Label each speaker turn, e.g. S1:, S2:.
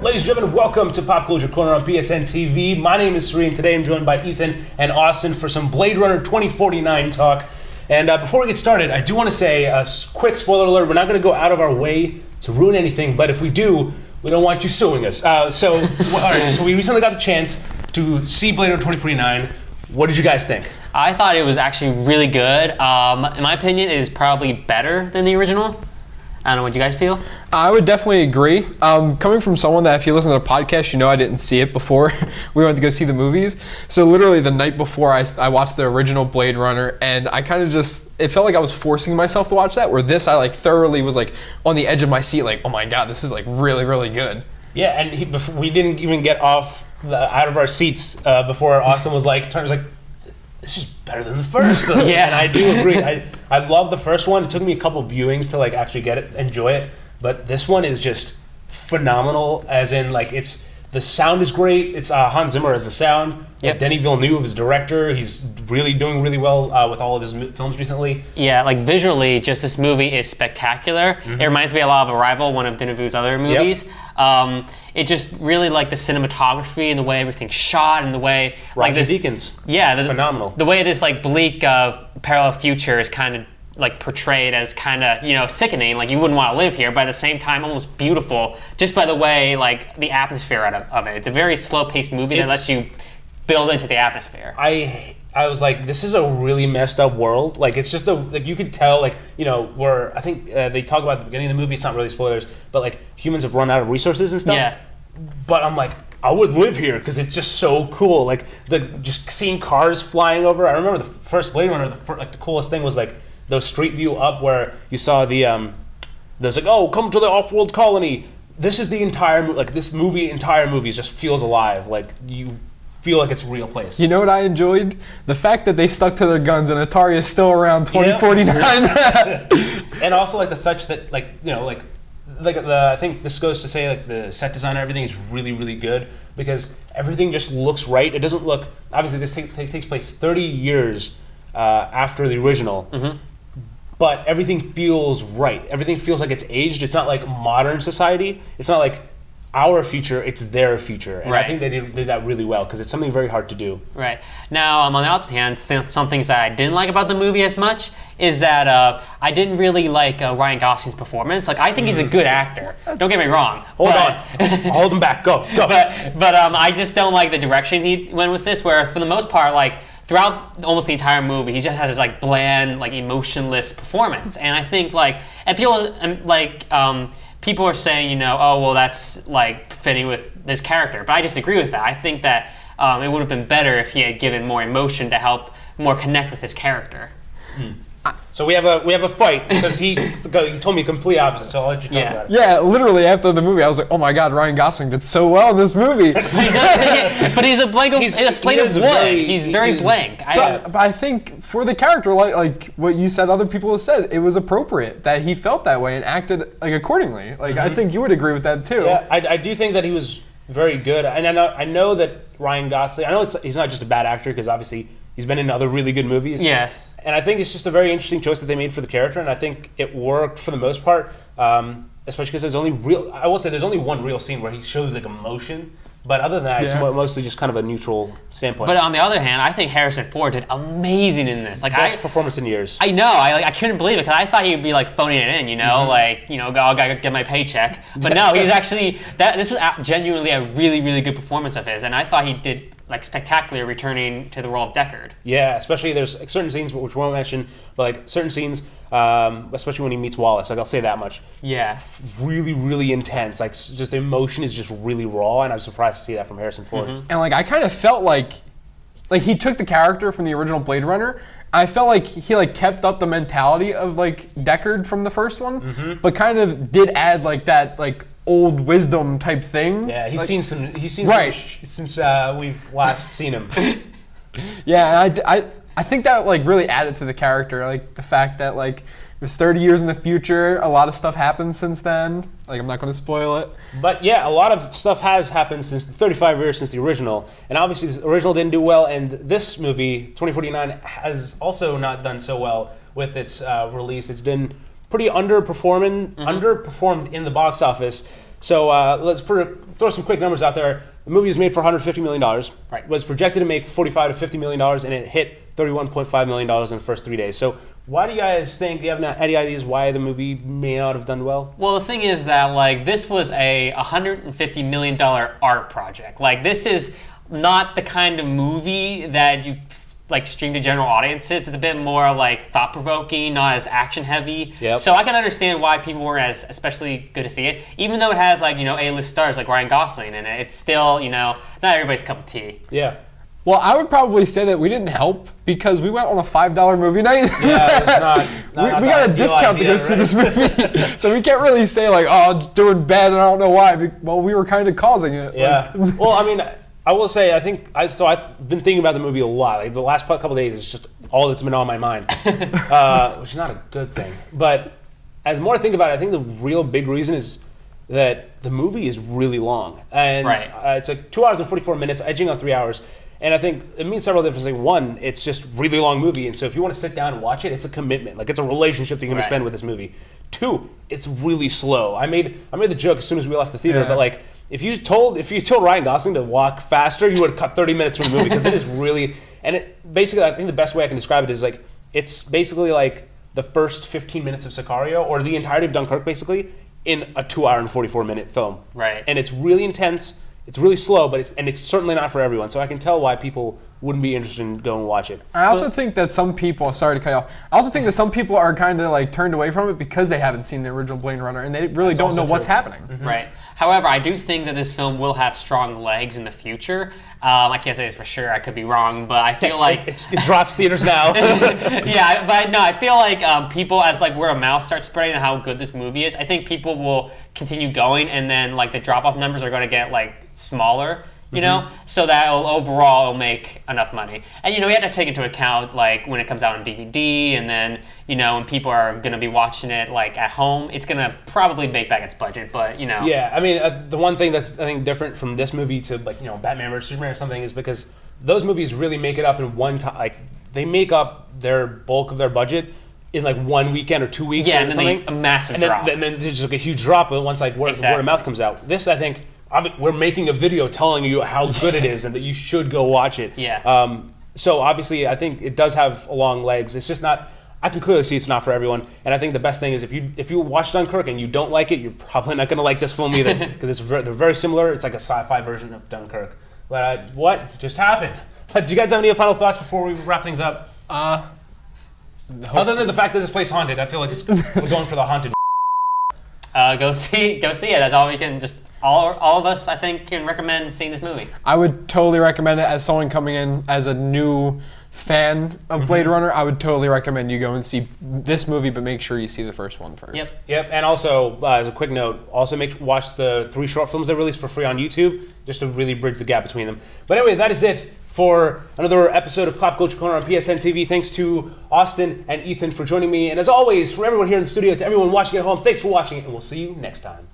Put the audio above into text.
S1: Ladies and gentlemen, welcome to Pop Culture Corner on PSN TV. My name is Sri, and today I'm joined by Ethan and Austin for some Blade Runner 2049 talk. And before we get started, I do want to say a quick spoiler alert. We're not going to go out of our way to ruin anything, but if we do, we don't want you suing us. So we recently got the chance to see Blade Runner 2049. What did you guys think?
S2: I thought it was actually really good. In my opinion, it is probably better than the original. I don't know, what you guys feel?
S3: I would definitely agree. Coming from someone that if you listen to the podcast, you know I didn't see it before we went to go see the movies. So literally the night before I watched the original Blade Runner, and I kind of it felt like I was forcing myself to watch that, where this I thoroughly was on the edge of my seat, oh my God, this is really, really good.
S1: Yeah, and we didn't even get out of our seats before Austin was this is better than the first.
S2: Yeah,
S1: and I do agree. I love the first one. It took me a couple of viewings to actually get it, enjoy it. But this one is just phenomenal. As in, the sound is great. It's Hans Zimmer as the sound.
S2: Yep.
S1: Denis Villeneuve is director. He's really doing really well with all of his films recently.
S2: Yeah, visually, just this movie is spectacular. Mm-hmm. It reminds me a lot of Arrival, one of Villeneuve's other movies. Yep. It just really the cinematography and the way everything's shot and the way
S1: Roger Deakins.
S2: Yeah,
S1: phenomenal.
S2: The way this bleak parallel future is kind of portrayed as kind of sickening, you wouldn't want to live here, but at the same time almost beautiful just by the way the atmosphere of it. It's a very slow-paced movie that lets you build into the atmosphere.
S1: I was this is a really messed up world. It's just you could tell where I think they talk about at the beginning of the movie. It's not really spoilers, but humans have run out of resources and stuff.
S2: Yeah.
S1: But I'm I would live here because it's just so cool. Just seeing cars flying over. I remember the first Blade Runner. The coolest thing was those street view up where you saw the there's oh, come to the off-world colony. This is the entire entire movie just feels alive. You feel it's a real place. You
S3: know what I enjoyed? The fact that they stuck to their guns and Atari is still around 2049.
S1: Yep. And also the such that I think this goes to say the set design and everything is really, really good because everything just looks right. It doesn't look, obviously this takes place 30 years after the original. Mm-hmm. But everything feels right. Everything feels like it's aged. It's not modern society. It's not our future. It's their future. And
S2: right.
S1: I think they did that really well because it's something very hard to do.
S2: Right. Now, on the opposite hand, some things that I didn't like about the movie as much is that I didn't really like Ryan Gosling's performance. I think he's a good actor. Don't get me wrong.
S1: Hold on. Hold him back. Go.
S2: But I just don't like the direction he went with this, where for the most part, throughout almost the entire movie, he just has this bland, emotionless performance. And I think and people people are saying, oh well, that's fitting with this character, but I disagree with that. I think that it would have been better if he had given more emotion to help more connect with his character.
S1: So we have a fight because he told me complete opposite. So I'll let you talk about it.
S3: Yeah, literally after the movie, I was oh my God, Ryan Gosling did so well in this movie.
S2: But he's a blank. He's a slate of wood. He's very blank.
S3: But I think for the character, like what you said, other people have said, it was appropriate that he felt that way and acted accordingly. Mm-hmm. I think you would agree with that too.
S1: Yeah, I do think that he was very good, and I know that Ryan Gosling. I know he's not just a bad actor because obviously he's been in other really good movies.
S2: Yeah.
S1: And I think it's just a very interesting choice that they made for the character, and I think it worked for the most part, especially because there's only one real scene where he shows emotion, but other than that, it's mostly just kind of a neutral standpoint.
S2: But on the other hand, I think Harrison Ford did amazing in this.
S1: Best performance in years.
S2: I know. I couldn't believe it because I thought he would be phoning it in, mm-hmm. I gotta get my paycheck. But no, he's actually this was genuinely a really, really good performance of his, and I thought he did spectacular returning to the role of Deckard.
S1: Yeah, especially there's certain scenes which we won't mention, but certain scenes, especially when he meets Wallace. I'll say that much.
S2: Yeah.
S1: Really, really intense. Just the emotion is just really raw, and I'm surprised to see that from Harrison Ford.
S3: Mm-hmm. And I kind of felt like he took the character from the original Blade Runner. I felt like he kept up the mentality of Deckard from the first one, mm-hmm. but kind of did add that old wisdom type thing.
S1: Yeah, he's seen some since we've last seen him.
S3: Yeah, I think that really added to the character, the fact that it was 30 years in the future, a lot of stuff happened since then. I'm not going to spoil it.
S1: But yeah, a lot of stuff has happened since 35 years since the original, and obviously the original didn't do well, and this movie 2049 has also not done so well with its release. It's been pretty underperformed in the box office. So let's throw some quick numbers out there. The movie was made for $150 million.
S2: Right.
S1: Was projected to make $45 to $50 million, and it hit $31.5 million in the first 3 days. So why do you guys think, do you have any ideas why the movie may not have done well?
S2: Well, the thing is that like this was a $150 million art project. Like this is not the kind of movie that you like stream to general audiences. It's a bit more like thought provoking, not as action heavy.
S1: Yep.
S2: So I can understand why people weren't as especially good to see it, even though it has like A-list stars like Ryan Gosling in it. It's still not everybody's cup of tea.
S1: Yeah.
S3: Well, I would probably say that we didn't help because we went on a $5 movie night.
S1: Yeah, it's not
S3: we got a discount to go see this movie, so we can't really say like, oh, it's doing bad and I don't know why. Well, we were kind of causing it.
S1: Yeah. Well, I mean, I will say, I've been thinking about the movie a lot. Like the last couple of days, it's just all that's been on my mind, which is not a good thing. But as more I think about it, I think the real big reason is that the movie is really long, and
S2: Right.
S1: It's like 2 hours and 44 minutes, edging on 3 hours. And I think it means several different things. One, it's just really long movie, and so if you want to sit down and watch it, it's a commitment. Like it's a relationship that you're going
S2: Right.
S1: to spend with this movie. Two, it's really slow. I made the joke as soon as we left the theater,
S3: Yeah.
S1: but like if you told Ryan Gosling to walk faster, you would have cut 30 minutes from the movie because it is really, and it basically, I think the best way I can describe it is like it's basically like the first 15 minutes of Sicario or the entirety of Dunkirk basically in a 2 hour and 44 minute film.
S2: Right.
S1: And it's really intense. It's really slow, but it's certainly not for everyone. So I can tell why people wouldn't be interested in going and watch it.
S3: I also think that some people, sorry to cut you off, I also think that some people are kind of like turned away from it because they haven't seen the original Blade Runner and they really don't
S1: also
S3: know what's
S1: true.
S3: happening.
S2: Right. However, I do think that this film will have strong legs in the future. I can't say this for sure. I could be wrong, but I feel like
S1: It drops theaters now.
S2: yeah, but no, I feel like people, as like word of mouth starts spreading on how good this movie is, I think people will continue going, and then like the drop-off numbers are going to get like smaller. So that overall it'll make enough money. And you have to take into account like when it comes out on DVD, and then when people are gonna be watching it like at home, it's gonna probably make back its budget. But
S1: Yeah, I mean, the one thing that's I think different from this movie to like Batman vs Superman or something is because those movies really make it up in one time. Like they make up their bulk of their budget in like 1 weekend or 2 weeks.
S2: Yeah,
S1: or
S2: and then
S1: something.
S2: a massive
S1: and then,
S2: drop.
S1: And then there's just like a huge drop once like word of mouth comes out. This I think. We're making a video telling you how good it is and that you should go watch it.
S2: Yeah.
S1: So obviously, I think it does have long legs. It's just not. I can clearly see it's not for everyone. And I think the best thing is if you watch Dunkirk and you don't like it, you're probably not going to like this film either because they're very similar. It's like a sci-fi version of Dunkirk. But what just happened? Do you guys have any final thoughts before we wrap things up? Other than the fact that this place is haunted, I feel like we're going for the haunted.
S2: Go see it. That's all we can just. All of us, I think, can recommend seeing this movie.
S3: I would totally recommend it as someone coming in as a new fan of Blade Runner. I would totally recommend you go and see this movie, but make sure you see the first one first.
S1: Yep. And also, as a quick note, also watch the 3 short films they released for free on YouTube, just to really bridge the gap between them. But anyway, that is it for another episode of Pop Culture Corner on PSN TV. Thanks to Austin and Ethan for joining me. And as always, from everyone here in the studio to everyone watching at home, thanks for watching it, and we'll see you next time.